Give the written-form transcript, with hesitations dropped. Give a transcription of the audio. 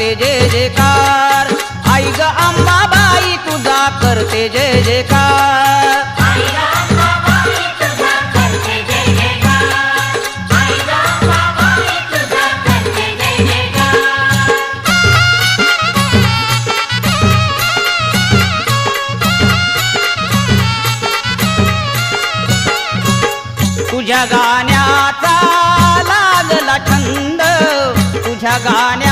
करते जय जयकार, आई ग अंबाबाई तुझा करते जय जयकार। तुझ्या गाण्याचा लागला छंद, तुझ्या गाण्या